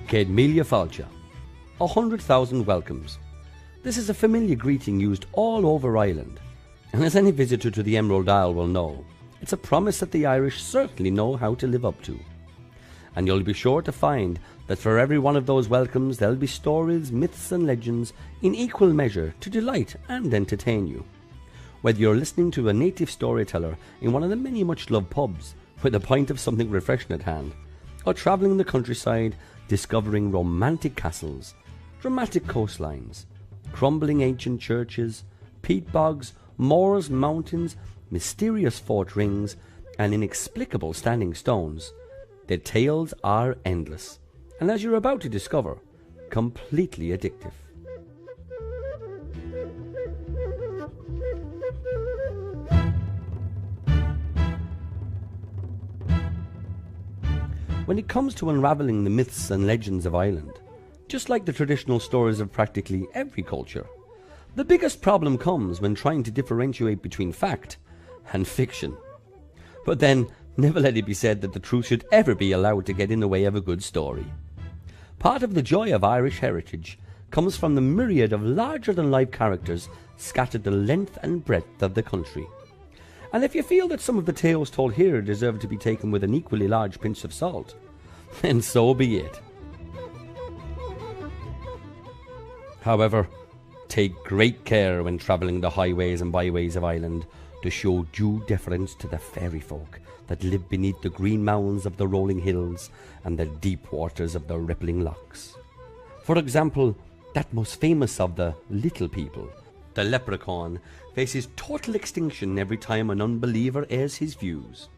Céad Míle Fáilte, 100,000 welcomes. This is a familiar greeting used all over Ireland, and as any visitor to the Emerald Isle will know, it's a promise that the Irish certainly know how to live up to. And you'll be sure to find that for every one of those welcomes there'll be stories, myths and legends in equal measure to delight and entertain you. Whether you're listening to a native storyteller in one of the many much-loved pubs with a pint of something refreshing at hand, or travelling the countryside discovering romantic castles, dramatic coastlines, crumbling ancient churches, peat bogs, moors, mountains, mysterious fort rings, and inexplicable standing stones, the tales are endless, and as you're about to discover, completely addictive. When it comes to unravelling the myths and legends of Ireland, just like the traditional stories of practically every culture, the biggest problem comes when trying to differentiate between fact and fiction. But then, never let it be said that the truth should ever be allowed to get in the way of a good story. Part of the joy of Irish heritage comes from the myriad of larger-than-life characters scattered the length and breadth of the country. And if you feel that some of the tales told here deserve to be taken with an equally large pinch of salt, then so be it. However, take great care when travelling the highways and byways of Ireland to show due deference to the fairy folk that live beneath the green mounds of the rolling hills and the deep waters of the rippling lochs. For example, that most famous of the little people, the Leprechaun, faces total extinction every time an unbeliever airs his views.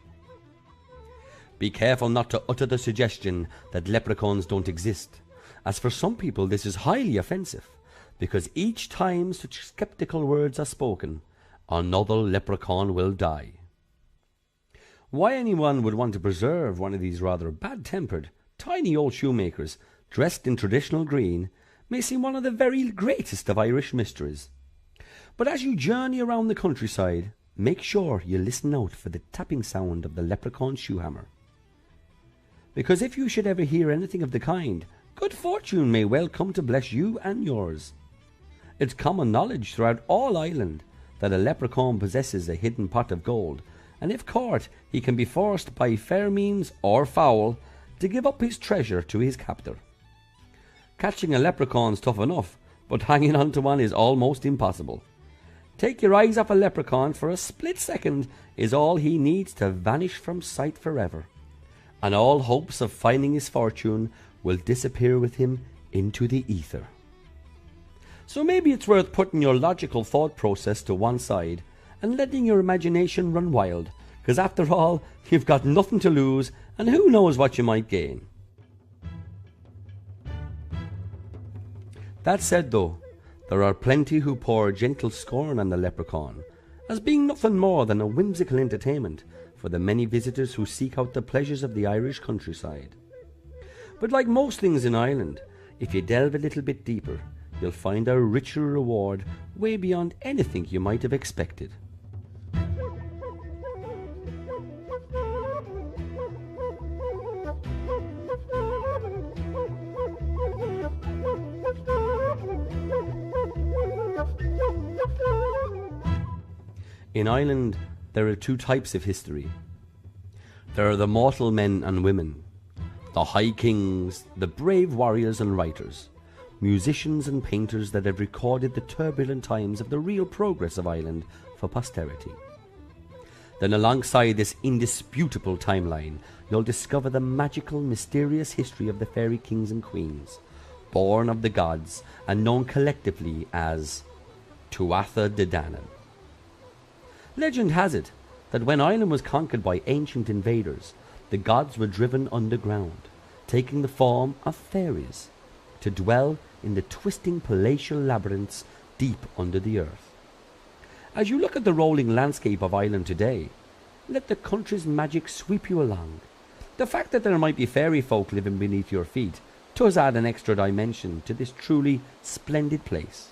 Be careful not to utter the suggestion that leprechauns don't exist, as for some people this is highly offensive, because each time such sceptical words are spoken, another leprechaun will die. Why anyone would want to preserve one of these rather bad-tempered, tiny old shoemakers dressed in traditional green may seem one of the very greatest of Irish mysteries. But as you journey around the countryside, make sure you listen out for the tapping sound of the leprechaun shoehammer. Because if you should ever hear anything of the kind, good fortune may well come to bless you and yours. It's common knowledge throughout all Ireland that a leprechaun possesses a hidden pot of gold, and if caught, he can be forced by fair means or foul to give up his treasure to his captor. Catching a leprechaun's tough enough, but hanging on to one is almost impossible. Take your eyes off a leprechaun for a split second is all he needs to vanish from sight forever, and all hopes of finding his fortune will disappear with him into the ether. So maybe it's worth putting your logical thought process to one side and letting your imagination run wild, because after all, you've got nothing to lose, and who knows what you might gain. That said though, there are plenty who pour gentle scorn on the leprechaun, as being nothing more than a whimsical entertainment for the many visitors who seek out the pleasures of the Irish countryside. But like most things in Ireland, if you delve a little bit deeper, you'll find a richer reward way beyond anything you might have expected. In Ireland, there are two types of history. There are the mortal men and women, the high kings, the brave warriors and writers, musicians and painters that have recorded the turbulent times of the real progress of Ireland for posterity. Then alongside this indisputable timeline, you'll discover the magical, mysterious history of the fairy kings and queens, born of the gods and known collectively as Tuatha De Danann. Legend has it that when Ireland was conquered by ancient invaders, the gods were driven underground, taking the form of fairies, to dwell in the twisting palatial labyrinths deep under the earth. As you look at the rolling landscape of Ireland today, let the country's magic sweep you along. The fact that there might be fairy folk living beneath your feet does add an extra dimension to this truly splendid place.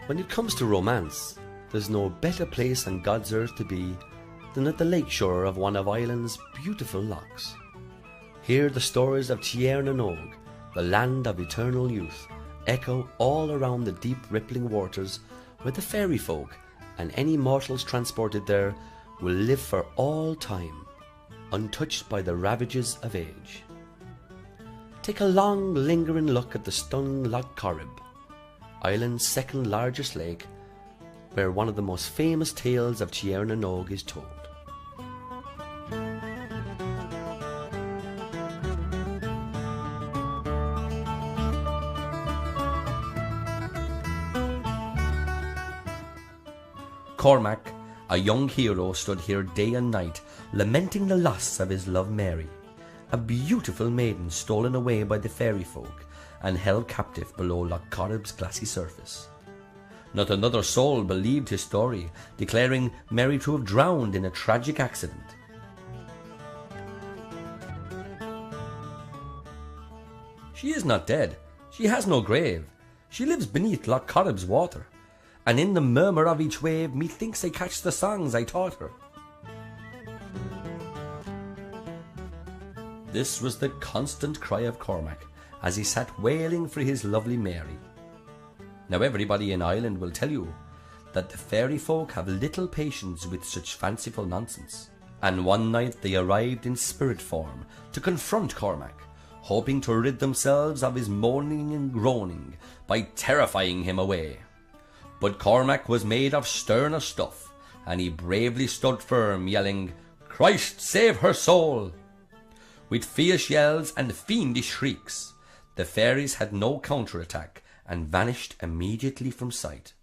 When it comes to romance, there's no better place on God's earth to be than at the lakeshore of one of Ireland's beautiful lochs. Here the stories of Tiernoig, the land of eternal youth, echo all around the deep rippling waters where the fairy folk and any mortals transported there will live for all time, untouched by the ravages of age. Take a long lingering look at the stunning Loch Corrib, Ireland's second largest lake, where one of the most famous tales of Tiernoig is told. Cormac, a young hero, stood here day and night, lamenting the loss of his love Mary, a beautiful maiden stolen away by the fairy folk and held captive below Loch Corrib's glassy surface. Not another soul believed his story, declaring Mary to have drowned in a tragic accident. She is not dead. She has no grave. She lives beneath Loch Corrib's water, and in the murmur of each wave methinks I catch the songs I taught her. This was the constant cry of Cormac as he sat wailing for his lovely Mary. Now everybody in Ireland will tell you that the fairy folk have little patience with such fanciful nonsense, and one night they arrived in spirit form to confront Cormac, hoping to rid themselves of his moaning and groaning by terrifying him away. But Cormac was made of sterner stuff, and he bravely stood firm, yelling, "Christ save her soul!" With fierce yells and fiendish shrieks, the fairies had no counterattack and vanished immediately from sight.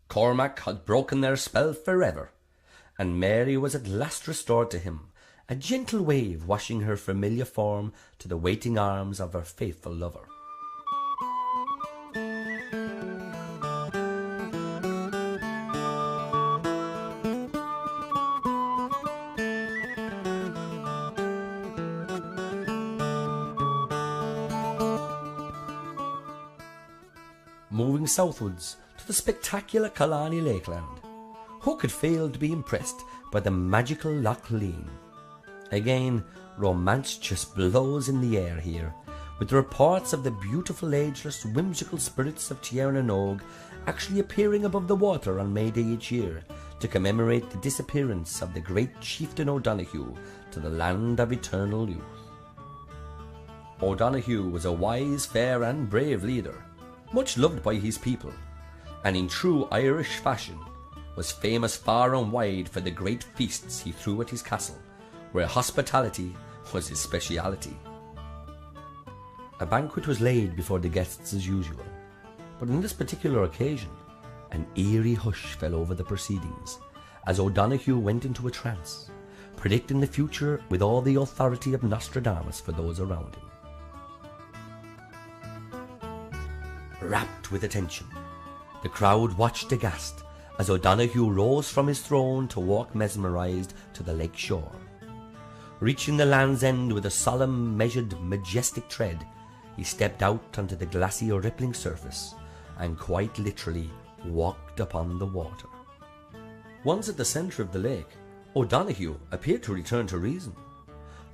Cormac had broken their spell forever, and Mary was at last restored to him, a gentle wave washing her familiar form to the waiting arms of her faithful lover. Moving southwards to the spectacular Killarney Lakeland, who could fail to be impressed by the magical Loch Lean? Again, romance just blows in the air here, with the reports of the beautiful, ageless, whimsical spirits of Tiernoig actually appearing above the water on May Day each year to commemorate the disappearance of the great chieftain O'Donoghue to the land of eternal youth. O'Donoghue was a wise, fair and brave leader, much loved by his people, and in true Irish fashion was famous far and wide for the great feasts he threw at his castle, where hospitality was his speciality. A banquet was laid before the guests as usual, but on this particular occasion an eerie hush fell over the proceedings as O'Donoghue went into a trance, predicting the future with all the authority of Nostradamus for those around him. Rapt with attention, the crowd watched aghast as O'Donoghue rose from his throne to walk mesmerised to the lake shore. Reaching the land's end with a solemn, measured, majestic tread, he stepped out onto the glassy, rippling surface and quite literally walked upon the water. Once at the centre of the lake, O'Donoghue appeared to return to reason,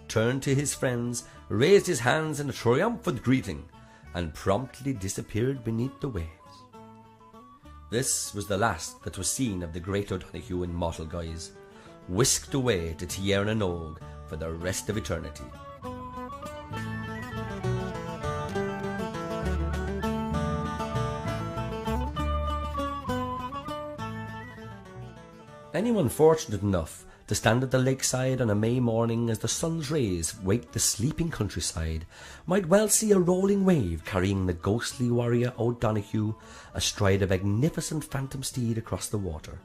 turned to his friends, raised his hands in a triumphant greeting, and promptly disappeared beneath the waves. This was the last that was seen of the great O'Donoghue in mortal guise, whisked away to Tiernoig for the rest of eternity. Anyone fortunate enough to stand at the lakeside on a May morning as the sun's rays waked the sleeping countryside might well see a rolling wave carrying the ghostly warrior O'Donoghue astride a magnificent phantom steed across the water.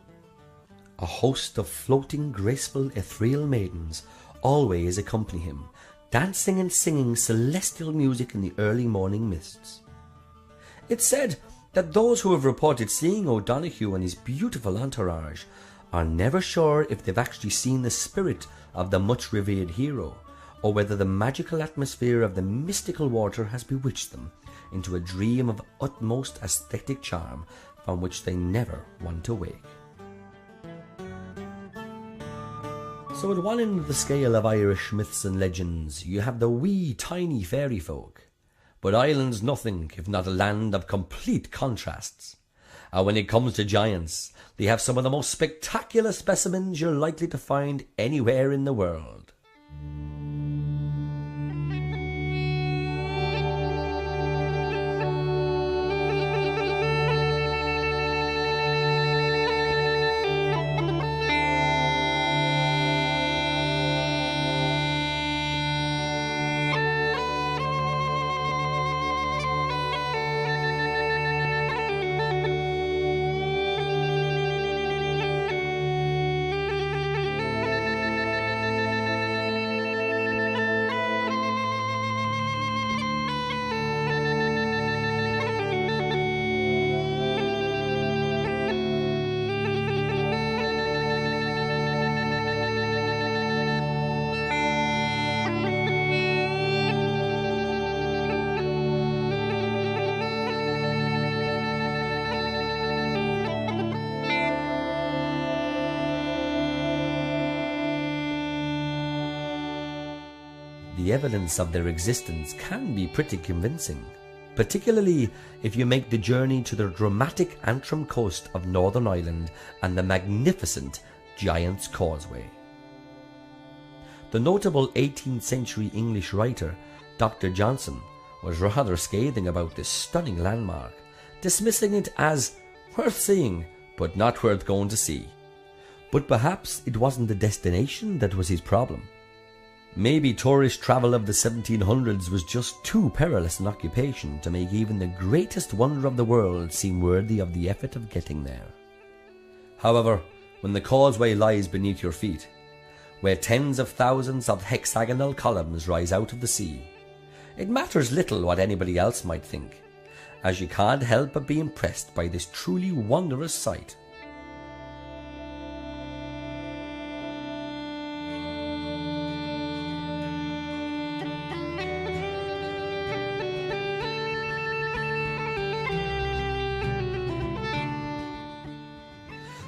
A host of floating, graceful, ethereal maidens always accompany him, dancing and singing celestial music in the early morning mists. It's said that those who have reported seeing O'Donoghue and his beautiful entourage are never sure if they've actually seen the spirit of the much revered hero, or whether the magical atmosphere of the mystical water has bewitched them into a dream of utmost aesthetic charm, from which they never want to wake. So at one end of the scale of Irish myths and legends, you have the wee tiny fairy folk. But Ireland's nothing if not a land of complete contrasts. And when it comes to giants, they have some of the most spectacular specimens you're likely to find anywhere in the world. The evidence of their existence can be pretty convincing, particularly if you make the journey to the dramatic Antrim coast of Northern Ireland and the magnificent Giant's Causeway. The notable 18th century English writer Dr. Johnson was rather scathing about this stunning landmark, dismissing it as worth seeing but not worth going to see. But perhaps it wasn't the destination that was his problem. Maybe tourist travel of the 1700s was just too perilous an occupation to make even the greatest wonder of the world seem worthy of the effort of getting there. However, when the causeway lies beneath your feet, where tens of thousands of hexagonal columns rise out of the sea, it matters little what anybody else might think, as you can't help but be impressed by this truly wondrous sight.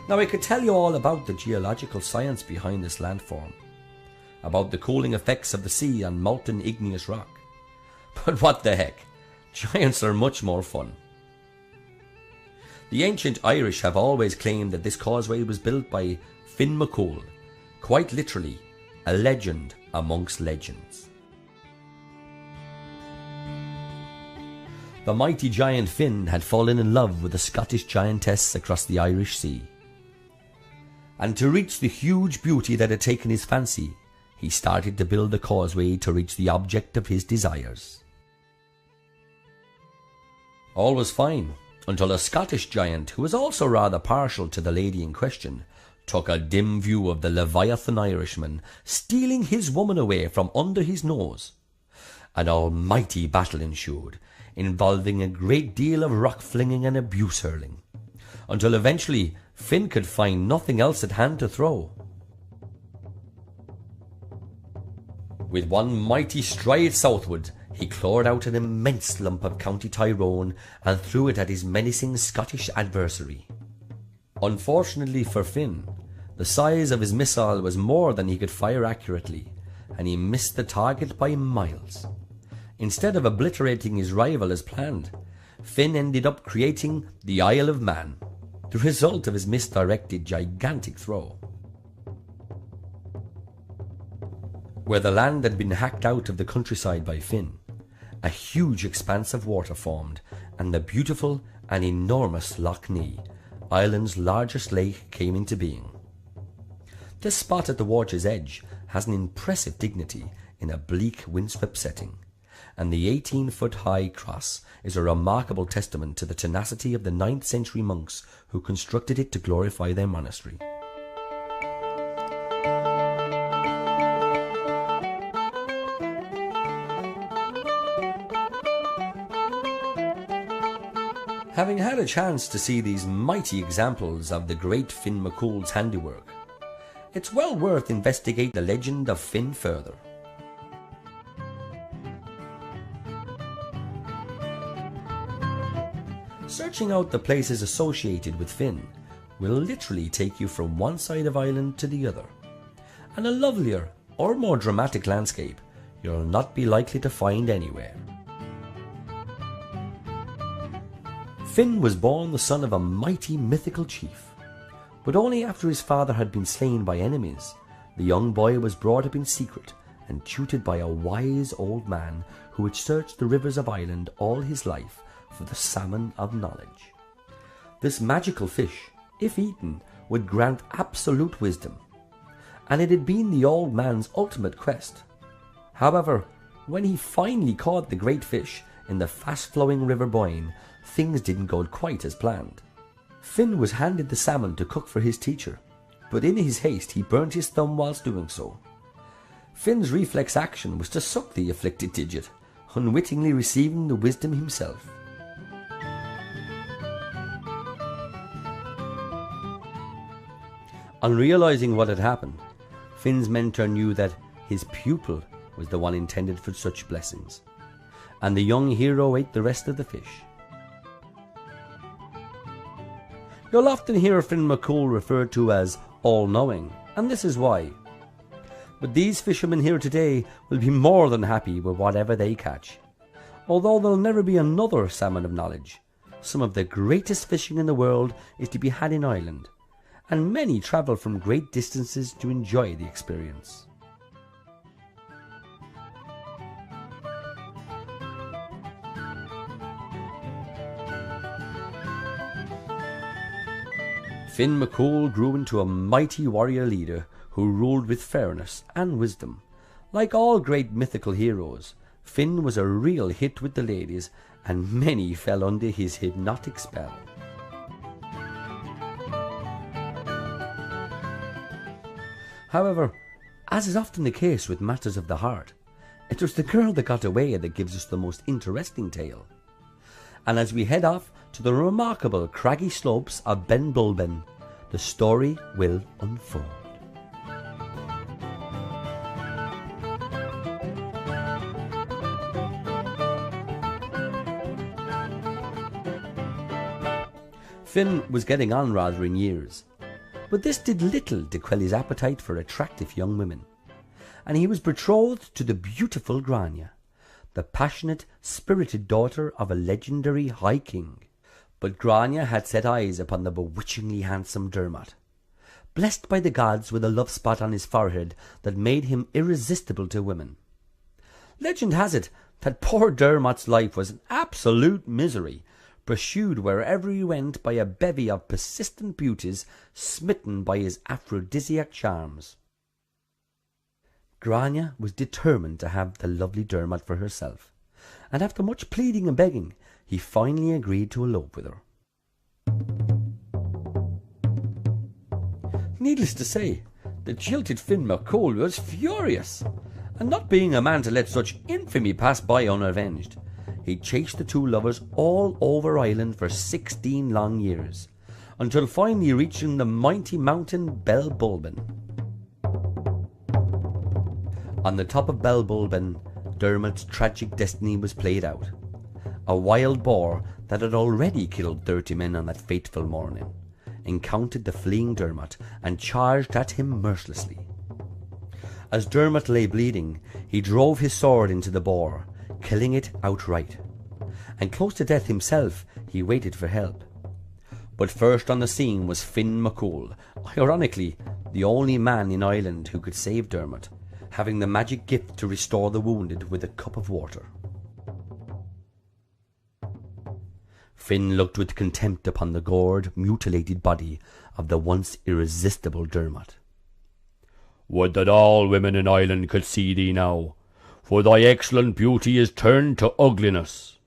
Now I could tell you all about the geological science behind this landform, about the cooling effects of the sea on molten igneous rock. But what the heck, giants are much more fun. The ancient Irish have always claimed that this causeway was built by Finn MacCool, quite literally a legend amongst legends. The mighty giant Finn had fallen in love with a Scottish giantess across the Irish Sea. And to reach the huge beauty that had taken his fancy, he started to build a causeway to reach the object of his desires. All was fine, until a Scottish giant, who was also rather partial to the lady in question, took a dim view of the Leviathan Irishman stealing his woman away from under his nose. An almighty battle ensued, involving a great deal of rock flinging and abuse hurling, until eventually Finn could find nothing else at hand to throw. With one mighty stride southward, he clawed out an immense lump of County Tyrone and threw it at his menacing Scottish adversary. Unfortunately for Finn, the size of his missile was more than he could fire accurately, and he missed the target by miles. Instead of obliterating his rival as planned, Finn ended up creating the Isle of Man, the result of his misdirected gigantic throw. Where the land had been hacked out of the countryside by Finn, a huge expanse of water formed, and the beautiful and enormous Loch Nee, Ireland's largest lake, came into being. This spot at the water's edge has an impressive dignity in a bleak, windswept setting, and the 18-foot-high cross is a remarkable testament to the tenacity of the 9th century monks who constructed it to glorify their monastery. Having had a chance to see these mighty examples of the great Finn MacCool's handiwork, it's well worth investigating the legend of Finn further. Search Sketching out the places associated with Finn will literally take you from one side of Ireland to the other, and a lovelier or more dramatic landscape you'll not be likely to find anywhere. Finn was born the son of a mighty mythical chief, but only after his father had been slain by enemies. The young boy was brought up in secret and tutored by a wise old man who had searched the rivers of Ireland all his life for the salmon of knowledge. This magical fish, if eaten, would grant absolute wisdom, and it had been the old man's ultimate quest. However, when he finally caught the great fish in the fast-flowing River Boyne, things didn't go quite as planned. Finn was handed the salmon to cook for his teacher, but in his haste he burnt his thumb whilst doing so. Finn's reflex action was to suck the afflicted digit, unwittingly receiving the wisdom himself. On realising what had happened, Finn's mentor knew that his pupil was the one intended for such blessings, and the young hero ate the rest of the fish. You'll often hear Finn MacCool referred to as all-knowing, and this is why. But these fishermen here today will be more than happy with whatever they catch. Although there'll never be another salmon of knowledge, some of the greatest fishing in the world is to be had in Ireland, and many travel from great distances to enjoy the experience. Finn MacCool grew into a mighty warrior leader who ruled with fairness and wisdom. Like all great mythical heroes, Finn was a real hit with the ladies, and many fell under his hypnotic spell. However, as is often the case with matters of the heart, it was the girl that got away that gives us the most interesting tale. And as we head off to the remarkable craggy slopes of Ben Bulben, the story will unfold. Finn was getting on rather in years, but this did little to quell his appetite for attractive young women, and he was betrothed to the beautiful Grania, the passionate, spirited daughter of a legendary High King. But Grania had set eyes upon the bewitchingly handsome Dermot, blessed by the gods with a love spot on his forehead that made him irresistible to women. Legend has it that poor Dermot's life was an absolute misery, pursued wherever he went by a bevy of persistent beauties smitten by his aphrodisiac charms. Grania was determined to have the lovely Dermot for herself, and after much pleading and begging, he finally agreed to elope with her. Needless to say, the jilted Finn MacCool was furious, and not being a man to let such infamy pass by unavenged, he chased the two lovers all over Ireland for 16 long years, until finally reaching the mighty mountain Ben Bulben. On the top of Ben Bulben, Dermot's tragic destiny was played out. A wild boar that had already killed 30 men on that fateful morning encountered the fleeing Dermot and charged at him mercilessly. As Dermot lay bleeding, he drove his sword into the boar, killing it outright, and close to death himself, he waited for help. But first on the scene was Finn MacCool, ironically the only man in Ireland who could save Dermot, having the magic gift to restore the wounded with a cup of water. Finn looked with contempt upon the gored, mutilated body of the once irresistible Dermot. "Would that all women in Ireland could see thee now, for thy excellent beauty is turned to ugliness."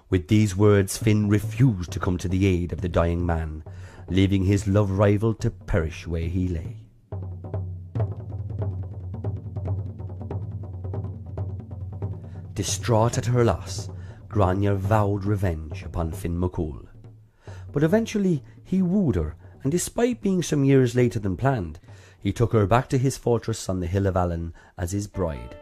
With these words, Finn refused to come to the aid of the dying man, leaving his love rival to perish where he lay. Distraught at her loss, Grania vowed revenge upon Finn MacCool. But eventually he wooed her, and despite being some years later than planned, he took her back to his fortress on the hill of Allen as his bride.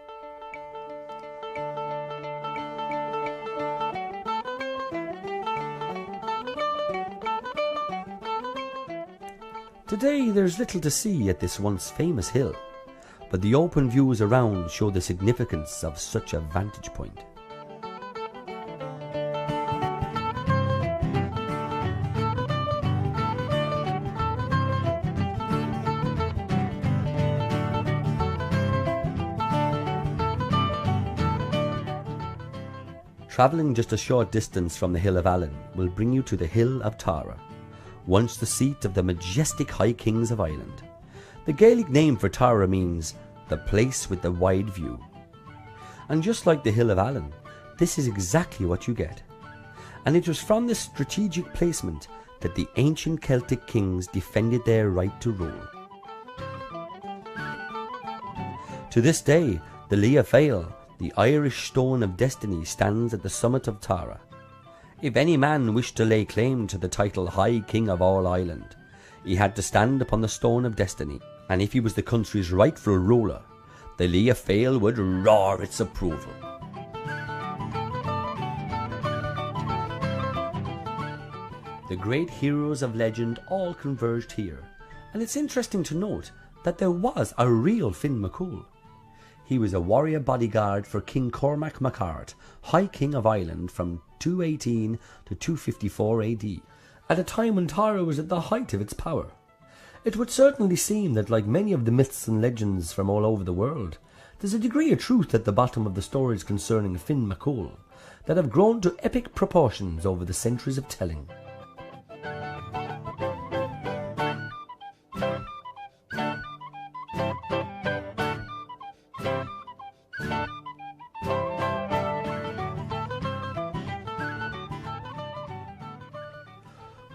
Today there's little to see at this once famous hill, but the open views around show the significance of such a vantage point. Travelling just a short distance from the Hill of Allen will bring you to the Hill of Tara, once the seat of the majestic High Kings of Ireland. The Gaelic name for Tara means the place with the wide view. And just like the Hill of Allen, this is exactly what you get. And it was from this strategic placement that the ancient Celtic kings defended their right to rule. To this day, the Lia Fail, the Irish stone of destiny, stands at the summit of Tara. If any man wished to lay claim to the title High King of all Ireland, he had to stand upon the stone of destiny, and if he was the country's rightful ruler, the Lia Fail would roar its approval. The great heroes of legend all converged here, and it's interesting to note that there was a real Finn MacCool. He was a warrior bodyguard for King Cormac MacArt, High King of Ireland from 218 to 254 AD, at a time when Tara was at the height of its power. It would certainly seem that, like many of the myths and legends from all over the world, there's a degree of truth at the bottom of the stories concerning Finn MacCool that have grown to epic proportions over the centuries of telling.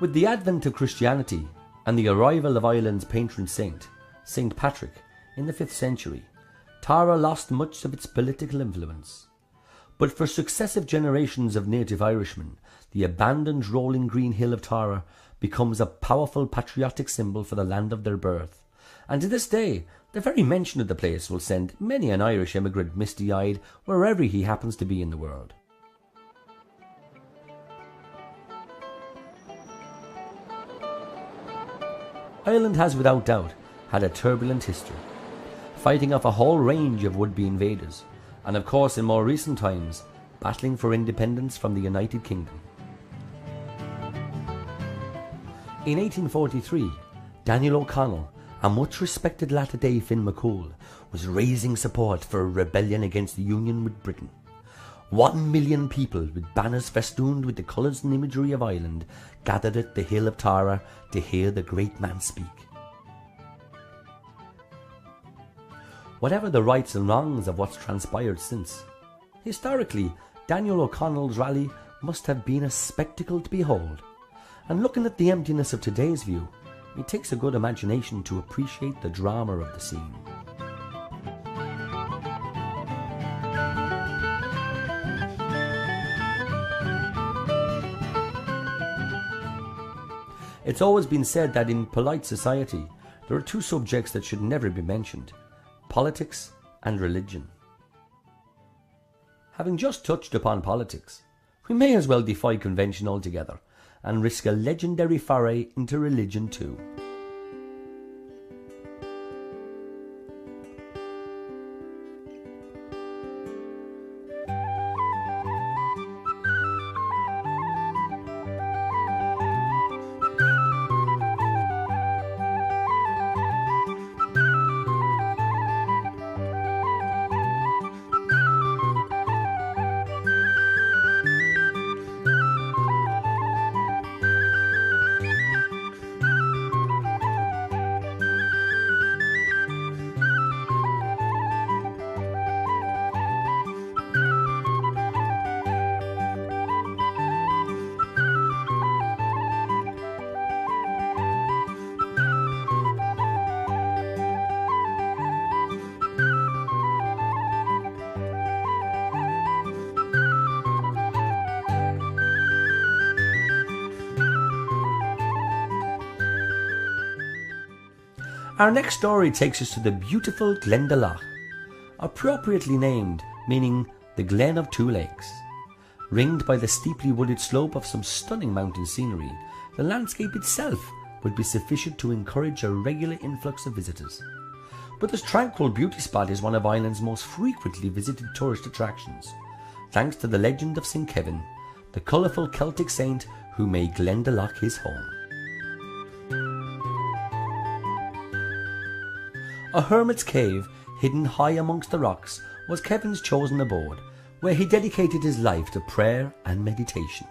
With the advent of Christianity and the arrival of Ireland's patron saint, St. Patrick, in the 5th century, Tara lost much of its political influence. But for successive generations of native Irishmen, the abandoned rolling green hill of Tara becomes a powerful patriotic symbol for the land of their birth. And to this day, the very mention of the place will send many an Irish immigrant misty-eyed wherever he happens to be in the world. Ireland has without doubt had a turbulent history, fighting off a whole range of would-be invaders, and of course in more recent times, battling for independence from the United Kingdom. In 1843, Daniel O'Connell, a much respected latter-day Finn MacCool, was raising support for a rebellion against the union with Britain. 1 million people with banners festooned with the colours and imagery of Ireland gathered at the Hill of Tara to hear the great man speak. Whatever the rights and wrongs of what's transpired since, historically Daniel O'Connell's rally must have been a spectacle to behold, and looking at the emptiness of today's view, it takes a good imagination to appreciate the drama of the scene. It's always been said that in polite society, there are two subjects that should never be mentioned: politics and religion. Having just touched upon politics, we may as well defy convention altogether and risk a legendary foray into religion too. Our next story takes us to the beautiful Glendalough, appropriately named, meaning the Glen of Two Lakes. Ringed by the steeply wooded slope of some stunning mountain scenery, the landscape itself would be sufficient to encourage a regular influx of visitors. But this tranquil beauty spot is one of Ireland's most frequently visited tourist attractions, thanks to the legend of St. Kevin, the colourful Celtic saint who made Glendalough his home. A hermit's cave, hidden high amongst the rocks, was Kevin's chosen abode, where he dedicated his life to prayer and meditation.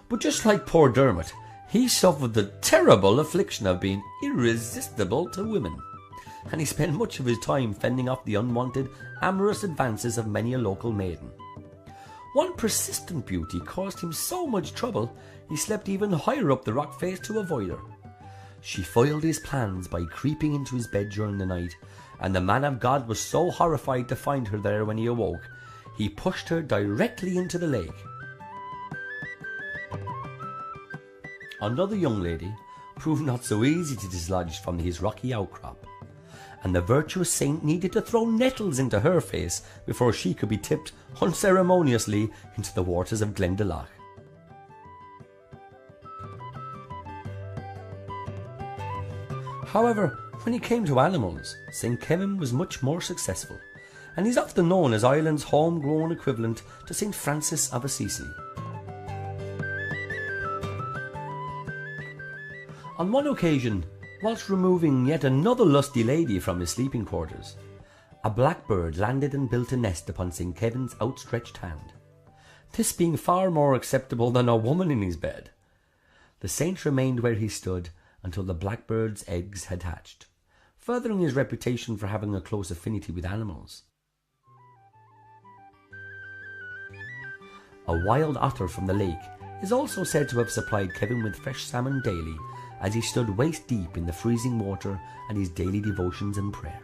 But just like poor Dermot, he suffered the terrible affliction of being irresistible to women, and he spent much of his time fending off the unwanted, amorous advances of many a local maiden. One persistent beauty caused him so much trouble, he slept even higher up the rock face to avoid her. She foiled his plans by creeping into his bed during the night, and the man of God was so horrified to find her there when he awoke, he pushed her directly into the lake. Another young lady proved not so easy to dislodge from his rocky outcrop, and the virtuous saint needed to throw nettles into her face before she could be tipped unceremoniously into the waters of Glendalough. However, when it came to animals, St. Kevin was much more successful, and he's often known as Ireland's homegrown equivalent to St. Francis of Assisi. On one occasion, whilst removing yet another lusty lady from his sleeping quarters, a blackbird landed and built a nest upon St. Kevin's outstretched hand, this being far more acceptable than a woman in his bed. The saint remained where he stood until the blackbird's eggs had hatched, furthering his reputation for having a close affinity with animals. A wild otter from the lake is also said to have supplied Kevin with fresh salmon daily as he stood waist deep in the freezing water at his daily devotions and prayers.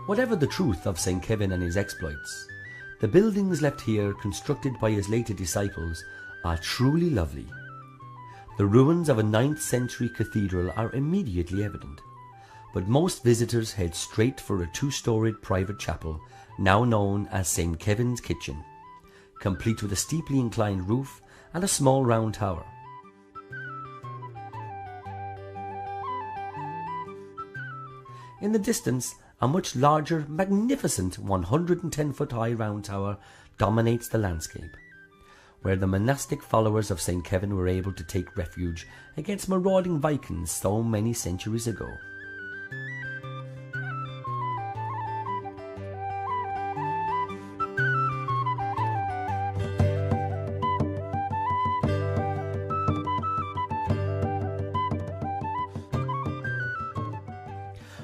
Whatever the truth of St. Kevin and his exploits, the buildings left here, constructed by his later disciples, are truly lovely. The ruins of a 9th century cathedral are immediately evident, but most visitors head straight for a 2-storied private chapel, now known as St. Kevin's Kitchen, complete with a steeply inclined roof and a small round tower. In the distance, a much larger, magnificent 110-foot-high round tower dominates the landscape, where the monastic followers of St. Kevin were able to take refuge against marauding Vikings so many centuries ago.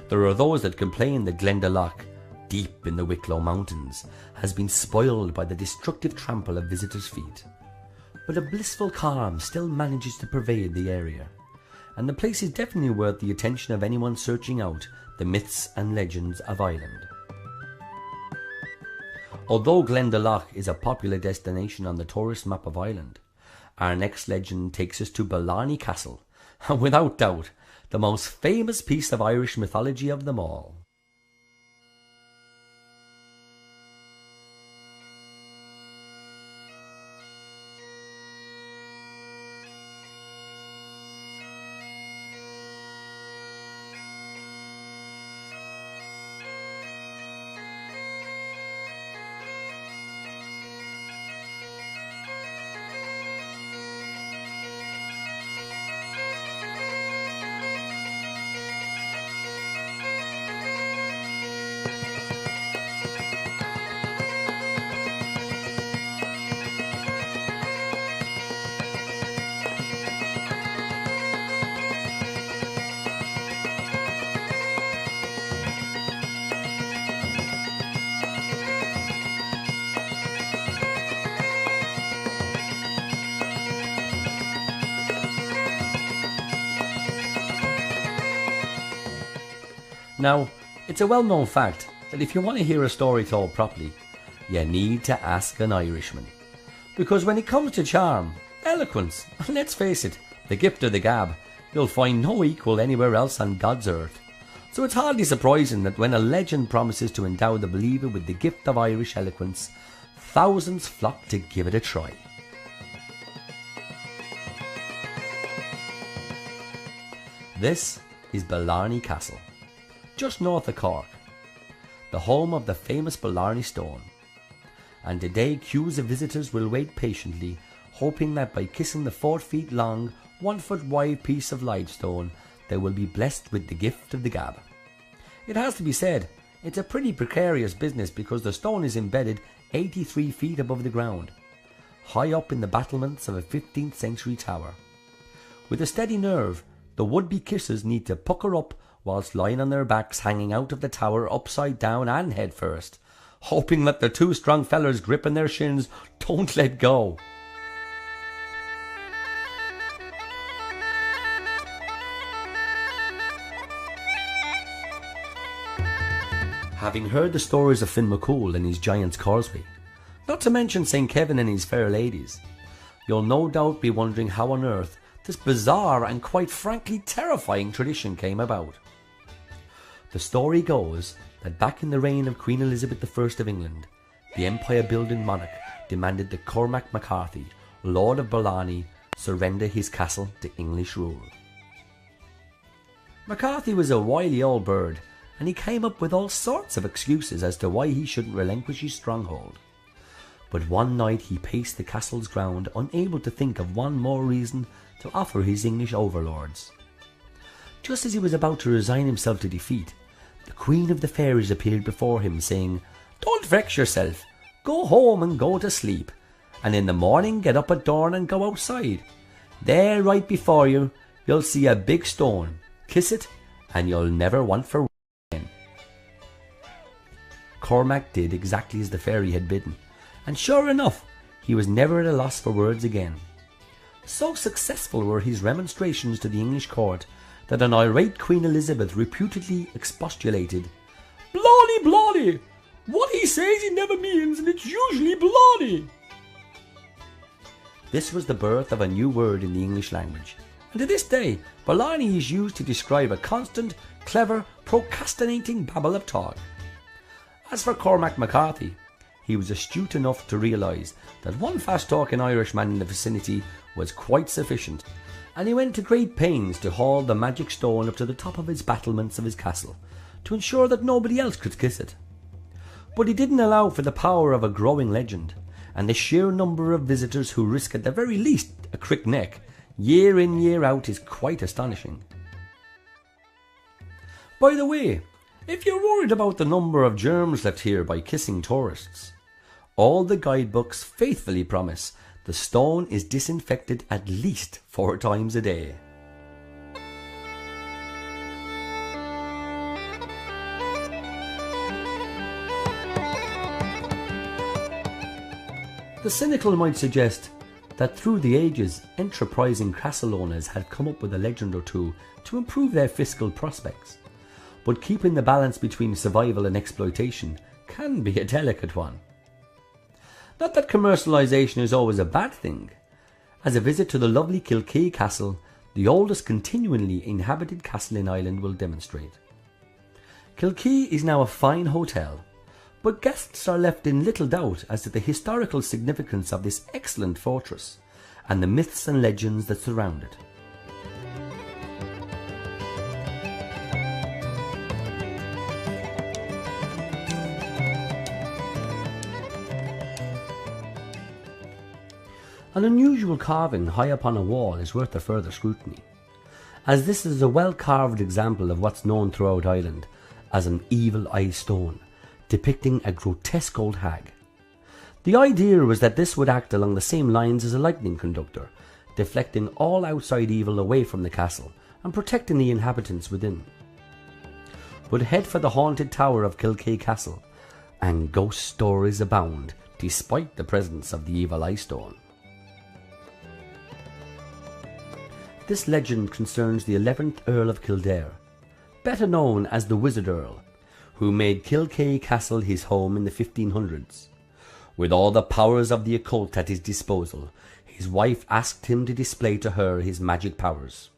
There are those that complain that Glendalough, deep in the Wicklow Mountains, has been spoiled by the destructive trample of visitors' feet. But a blissful calm still manages to pervade the area, and the place is definitely worth the attention of anyone searching out the myths and legends of Ireland. Although Glendalough is a popular destination on the tourist map of Ireland, our next legend takes us to Blarney Castle, and without doubt, the most famous piece of Irish mythology of them all. Now, it's a well-known fact that if you want to hear a story told properly, you need to ask an Irishman. Because when it comes to charm, eloquence, and let's face it, the gift of the gab, you'll find no equal anywhere else on God's earth. So it's hardly surprising that when a legend promises to endow the believer with the gift of Irish eloquence, thousands flock to give it a try. This is Blarney Castle, just north of Cork, the home of the famous Blarney Stone. And today queues of visitors will wait patiently, hoping that by kissing the 4 feet long, 1 foot wide piece of limestone, they will be blessed with the gift of the gab. It has to be said, it's a pretty precarious business because the stone is embedded 83 feet above the ground, high up in the battlements of a 15th century tower. With a steady nerve, the would-be kissers need to pucker up whilst lying on their backs hanging out of the tower upside down and head first, hoping that the 2 strong fellers gripping their shins don't let go. Having heard the stories of Finn MacCool and his giant's Causeway, not to mention St. Kevin and his fair ladies, you'll no doubt be wondering how on earth this bizarre and quite frankly terrifying tradition came about. The story goes that back in the reign of Queen Elizabeth I of England, the empire-building monarch demanded that Cormac McCarthy, Lord of Blarney, surrender his castle to English rule. McCarthy was a wily old bird, and he came up with all sorts of excuses as to why he shouldn't relinquish his stronghold. But one night he paced the castle's ground, unable to think of one more reason to offer his English overlords. Just as he was about to resign himself to defeat, the Queen of the Fairies appeared before him, saying, "Don't vex yourself, go home and go to sleep, and in the morning get up at dawn and go outside. There right before you, you'll see a big stone, kiss it, and you'll never want for again." Cormac did exactly as the fairy had bidden, and sure enough, he was never at a loss for words again. So successful were his remonstrations to the English court that an irate Queen Elizabeth reputedly expostulated, "Blarney, Blarney! What he says he never means, and it's usually Blarney." This was the birth of a new word in the English language, and to this day, Blarney is used to describe a constant, clever, procrastinating babble of talk. As for Cormac McCarthy, he was astute enough to realise that one fast-talking Irishman in the vicinity was quite sufficient, and he went to great pains to haul the magic stone up to the top of his battlements of his castle, to ensure that nobody else could kiss it. But he didn't allow for the power of a growing legend, and the sheer number of visitors who risk at the very least a crick neck, year in year out, is quite astonishing. By the way, if you're worried about the number of germs left here by kissing tourists, all the guidebooks faithfully promise the stone is disinfected at least 4 times a day. The cynical might suggest that through the ages, enterprising castle owners had come up with a legend or two to improve their fiscal prospects. But keeping the balance between survival and exploitation can be a delicate one. Not that commercialisation is always a bad thing. As a visit to the lovely Kilkee Castle, the oldest continually inhabited castle in Ireland, will demonstrate. Kilkee is now a fine hotel, but guests are left in little doubt as to the historical significance of this excellent fortress and the myths and legends that surround it. An unusual carving high up on a wall is worth a further scrutiny, as this is a well-carved example of what's known throughout Ireland as an evil eye stone, depicting a grotesque old hag. The idea was that this would act along the same lines as a lightning conductor, deflecting all outside evil away from the castle and protecting the inhabitants within. But head for the haunted tower of Kilkee Castle, and ghost stories abound despite the presence of the evil eye stone. This legend concerns the 11th Earl of Kildare, better known as the Wizard Earl, who made Kilkee Castle his home in the 1500s. With all the powers of the occult at his disposal, his wife asked him to display to her his magic powers.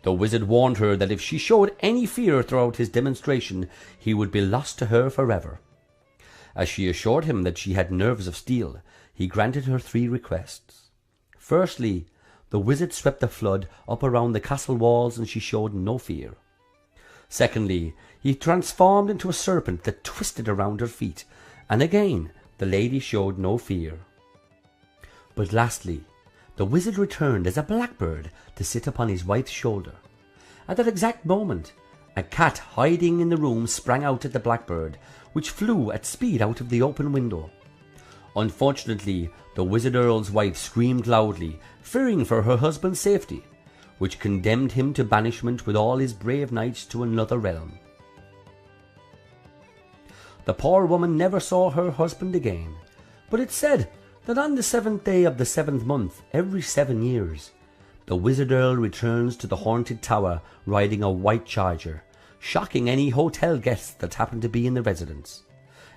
The wizard warned her that if she showed any fear throughout his demonstration, he would be lost to her forever. As she assured him that she had nerves of steel, he granted her 3 requests. Firstly, the wizard swept the flood up around the castle walls and she showed no fear. Secondly, he transformed into a serpent that twisted around her feet, and again the lady showed no fear. But lastly, the wizard returned as a blackbird to sit upon his wife's shoulder. At that exact moment, a cat hiding in the room sprang out at the blackbird, which flew at speed out of the open window. Unfortunately, the wizard earl's wife screamed loudly, fearing for her husband's safety, which condemned him to banishment with all his brave knights to another realm. The poor woman never saw her husband again, but it's said that on the 7th day of the 7th month, every 7 years, the wizard earl returns to the haunted tower riding a white charger, shocking any hotel guests that happen to be in the residence.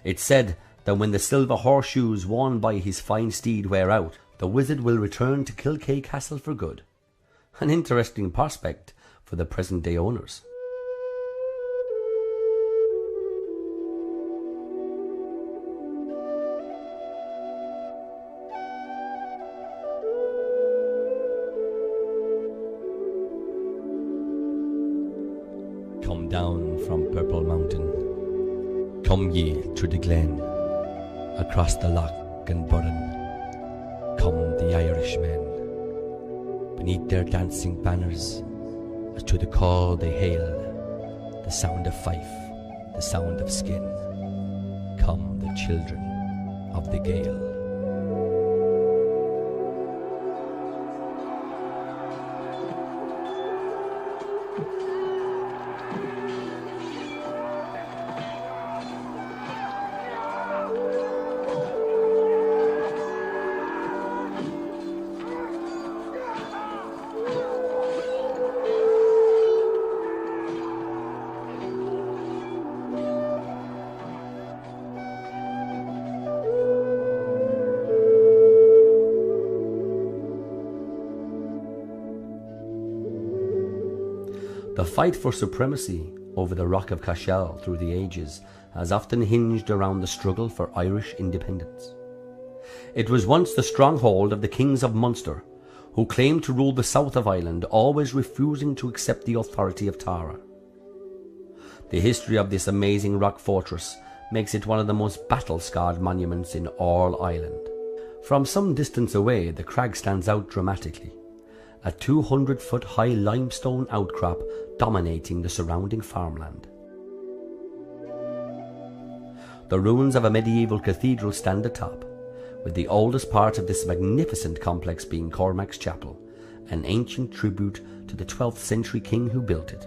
It's said that when the silver horseshoes worn by his fine steed wear out, the wizard will return to Kilkay Castle for good. An interesting prospect for the present-day owners. Come down from Purple Mountain, come ye through the glen, across the loch and burren, come the Irishmen. Beneath their dancing banners, as to the call they hail, the sound of fife, the sound of skin, come the children of the Gael. The fight for supremacy over the Rock of Cashel through the ages has often hinged around the struggle for Irish independence. It was once the stronghold of the kings of Munster, who claimed to rule the south of Ireland, always refusing to accept the authority of Tara. The history of this amazing rock fortress makes it one of the most battle-scarred monuments in all Ireland. From some distance away, the crag stands out dramatically, a 200-foot high limestone outcrop dominating the surrounding farmland. The ruins of a medieval cathedral stand atop, with the oldest part of this magnificent complex being Cormac's Chapel, an ancient tribute to the 12th century king who built it.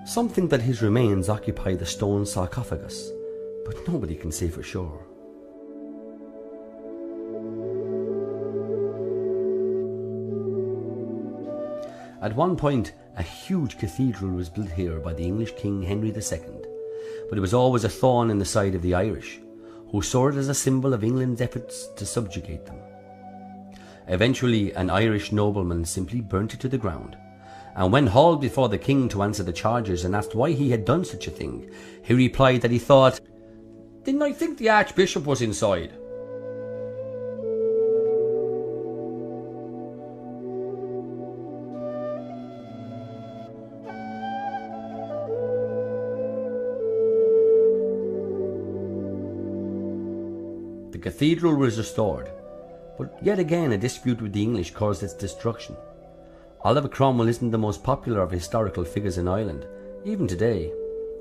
Some think that his remains occupy the stone sarcophagus, but nobody can say for sure. At one point, a huge cathedral was built here by the English King Henry II, but it was always a thorn in the side of the Irish, who saw it as a symbol of England's efforts to subjugate them. Eventually, an Irish nobleman simply burnt it to the ground, and when hauled before the king to answer the charges and asked why he had done such a thing, he replied that he thought, "Didn't I think the Archbishop was inside?" The cathedral was restored, but yet again a dispute with the English caused its destruction. Oliver Cromwell isn't the most popular of historical figures in Ireland, even today,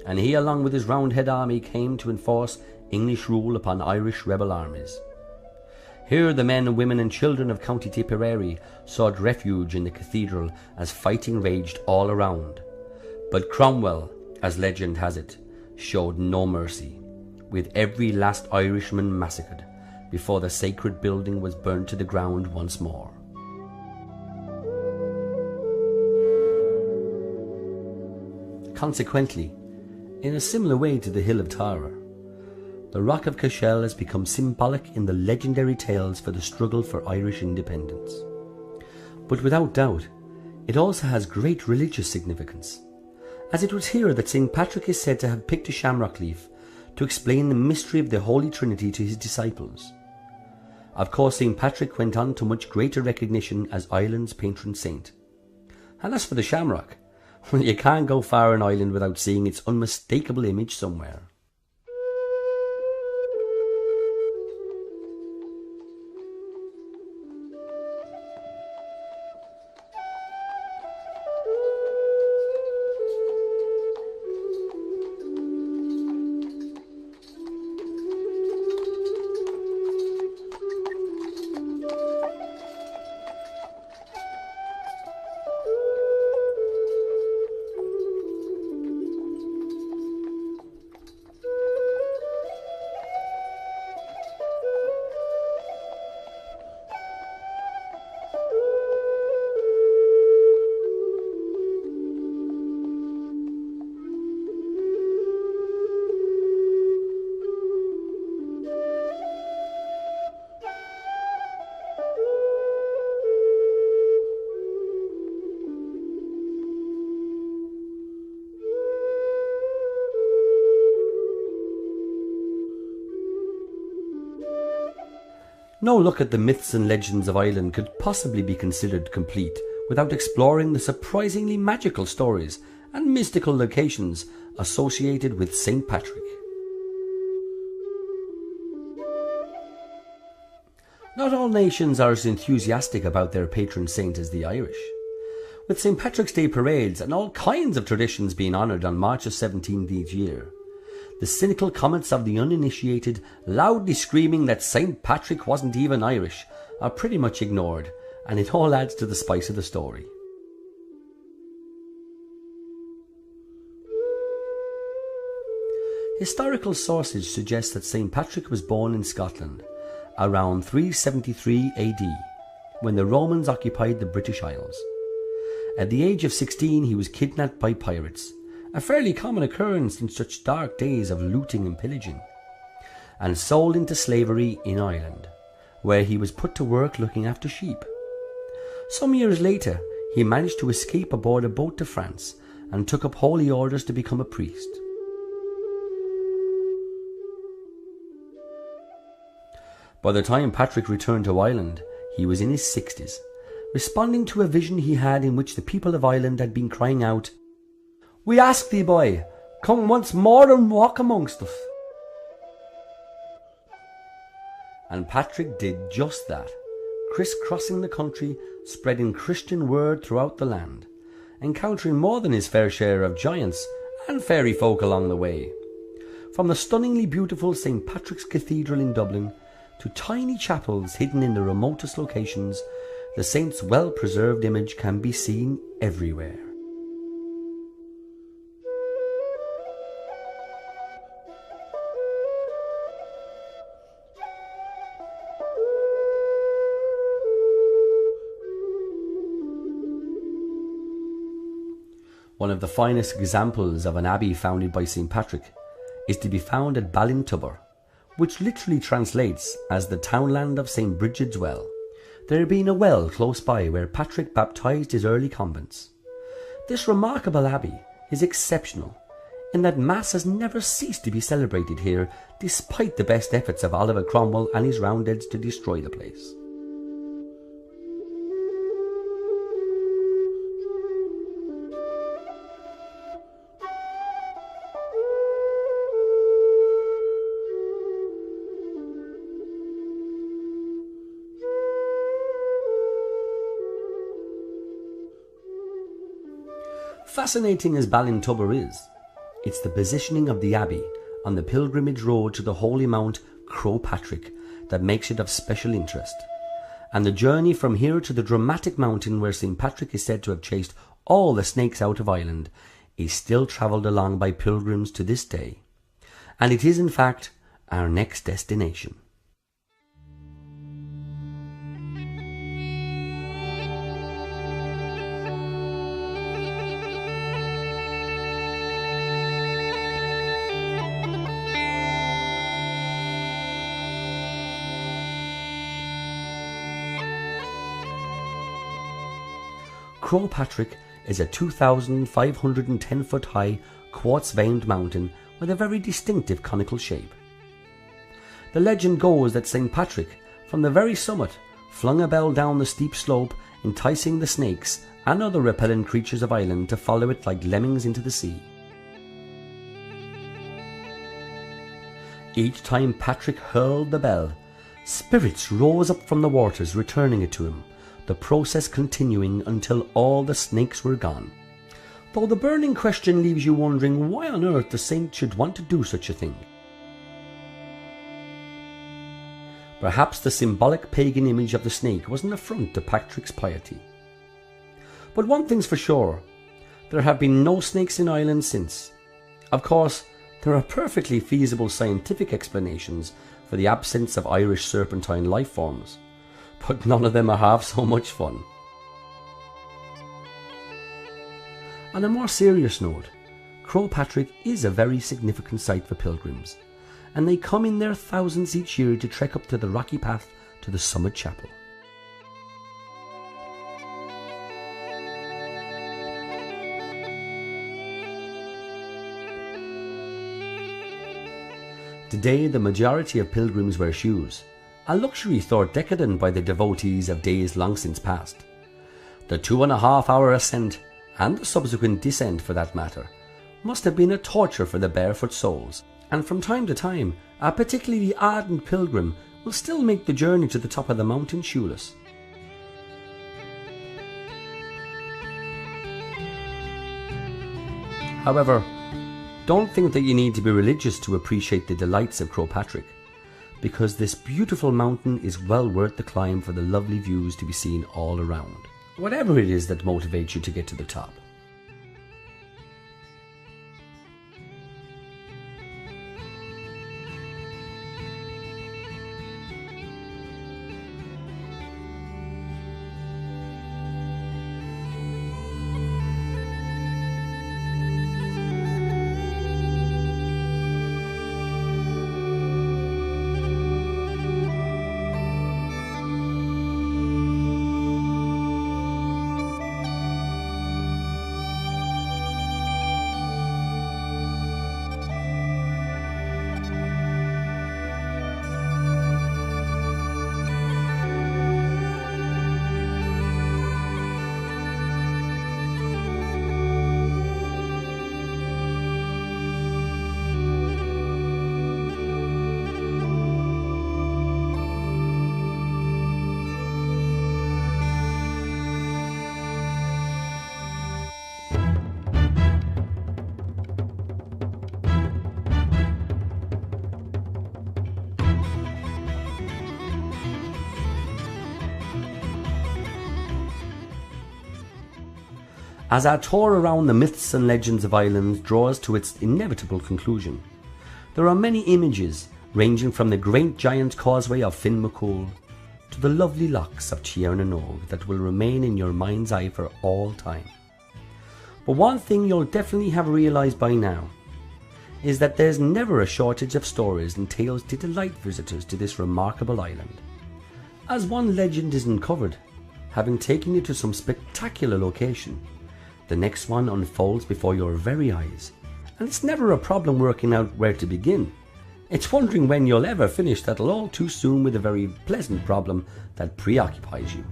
and he, along with his Roundhead army, came to enforce English rule upon Irish rebel armies. Here the men, women and children of County Tipperary sought refuge in the cathedral as fighting raged all around. But Cromwell, as legend has it, showed no mercy, with every last Irishman massacred before the sacred building was burnt to the ground once more. Consequently, in a similar way to the Hill of Tara, the Rock of Cashel has become symbolic in the legendary tales for the struggle for Irish independence. But without doubt, it also has great religious significance, as it was here that St. Patrick is said to have picked a shamrock leaf to explain the mystery of the Holy Trinity to his disciples. Of course, St. Patrick went on to much greater recognition as Ireland's patron saint. And as for the shamrock, well, you can't go far in Ireland without seeing its unmistakable image somewhere. No look at the myths and legends of Ireland could possibly be considered complete without exploring the surprisingly magical stories and mystical locations associated with St. Patrick. Not all nations are as enthusiastic about their patron saint as the Irish, with St. Patrick's Day parades and all kinds of traditions being honoured on March the 17th each year. The cynical comments of the uninitiated, loudly screaming that St. Patrick wasn't even Irish, are pretty much ignored, and it all adds to the spice of the story. Historical sources suggest that St. Patrick was born in Scotland around 373 AD, when the Romans occupied the British Isles. At the age of 16, he was kidnapped by pirates, a fairly common occurrence in such dark days of looting and pillaging, and sold into slavery in Ireland, where he was put to work looking after sheep. Some years later, he managed to escape aboard a boat to France and took up holy orders to become a priest. By the time Patrick returned to Ireland, he was in his 60s, responding to a vision he had in which the people of Ireland had been crying out, "We ask thee, boy, come once more and walk amongst us." And Patrick did just that, criss-crossing the country, spreading Christian word throughout the land, encountering more than his fair share of giants and fairy folk along the way. From the stunningly beautiful St. Patrick's Cathedral in Dublin to tiny chapels hidden in the remotest locations, the saint's well-preserved image can be seen everywhere. One of the finest examples of an abbey founded by St. Patrick is to be found at Ballintubber, which literally translates as the townland of St. Bridget's Well, there being a well close by where Patrick baptised his early convents. This remarkable abbey is exceptional in that Mass has never ceased to be celebrated here despite the best efforts of Oliver Cromwell and his Roundheads to destroy the place. Fascinating as Ballintubber is, it's the positioning of the abbey on the pilgrimage road to the holy mount Croagh Patrick that makes it of special interest, and the journey from here to the dramatic mountain where St. Patrick is said to have chased all the snakes out of Ireland is still travelled along by pilgrims to this day, and it is in fact our next destination. Croagh Patrick is a 2,510 foot high quartz-veined mountain with a very distinctive conical shape. The legend goes that St. Patrick, from the very summit, flung a bell down the steep slope, enticing the snakes and other repellent creatures of Ireland to follow it like lemmings into the sea. Each time Patrick hurled the bell, spirits rose up from the waters returning it to him, the process continuing until all the snakes were gone. Though the burning question leaves you wondering why on earth the saint should want to do such a thing. Perhaps the symbolic pagan image of the snake was an affront to Patrick's piety. But one thing's for sure, there have been no snakes in Ireland since. Of course, there are perfectly feasible scientific explanations for the absence of Irish serpentine life forms, but none of them are half so much fun. On a more serious note, Croagh Patrick is a very significant site for pilgrims, and they come in their thousands each year to trek up to the rocky path to the summit chapel. Today, the majority of pilgrims wear shoes, a luxury thought decadent by the devotees of days long since past. The 2.5-hour ascent, and the subsequent descent for that matter, must have been a torture for the barefoot souls, and from time to time, a particularly ardent pilgrim will still make the journey to the top of the mountain shoeless. However, don't think that you need to be religious to appreciate the delights of Croagh Patrick, because this beautiful mountain is well worth the climb for the lovely views to be seen all around, whatever it is that motivates you to get to the top. As our tour around the myths and legends of Ireland draws to its inevitable conclusion, there are many images ranging from the great giant causeway of Finn MacCool to the lovely Loughs of Tiernoig that will remain in your mind's eye for all time. But one thing you'll definitely have realised by now is that there's never a shortage of stories and tales to delight visitors to this remarkable island. As one legend is uncovered, having taken you to some spectacular location, the next one unfolds before your very eyes, and it's never a problem working out where to begin. It's wondering when you'll ever finish that'll all too soon with a very pleasant problem that preoccupies you.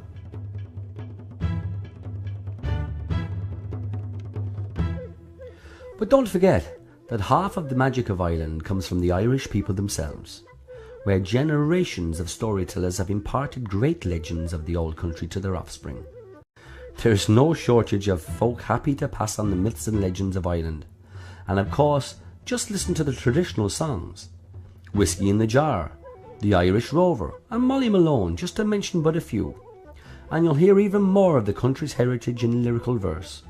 But don't forget that half of the magic of Ireland comes from the Irish people themselves, where generations of storytellers have imparted great legends of the old country to their offspring. There's no shortage of folk happy to pass on the myths and legends of Ireland, and of course, just listen to the traditional songs. Whiskey in the Jar, The Irish Rover, and Molly Malone, just to mention but a few, and you'll hear even more of the country's heritage in lyrical verse.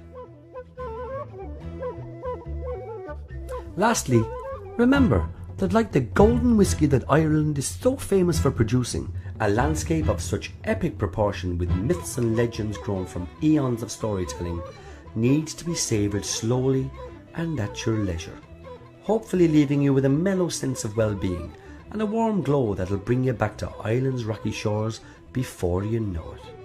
Lastly, remember that like the golden whiskey that Ireland is so famous for producing, a landscape of such epic proportion with myths and legends grown from eons of storytelling needs to be savoured slowly and at your leisure, hopefully leaving you with a mellow sense of well-being and a warm glow that'll bring you back to Ireland's rocky shores before you know it.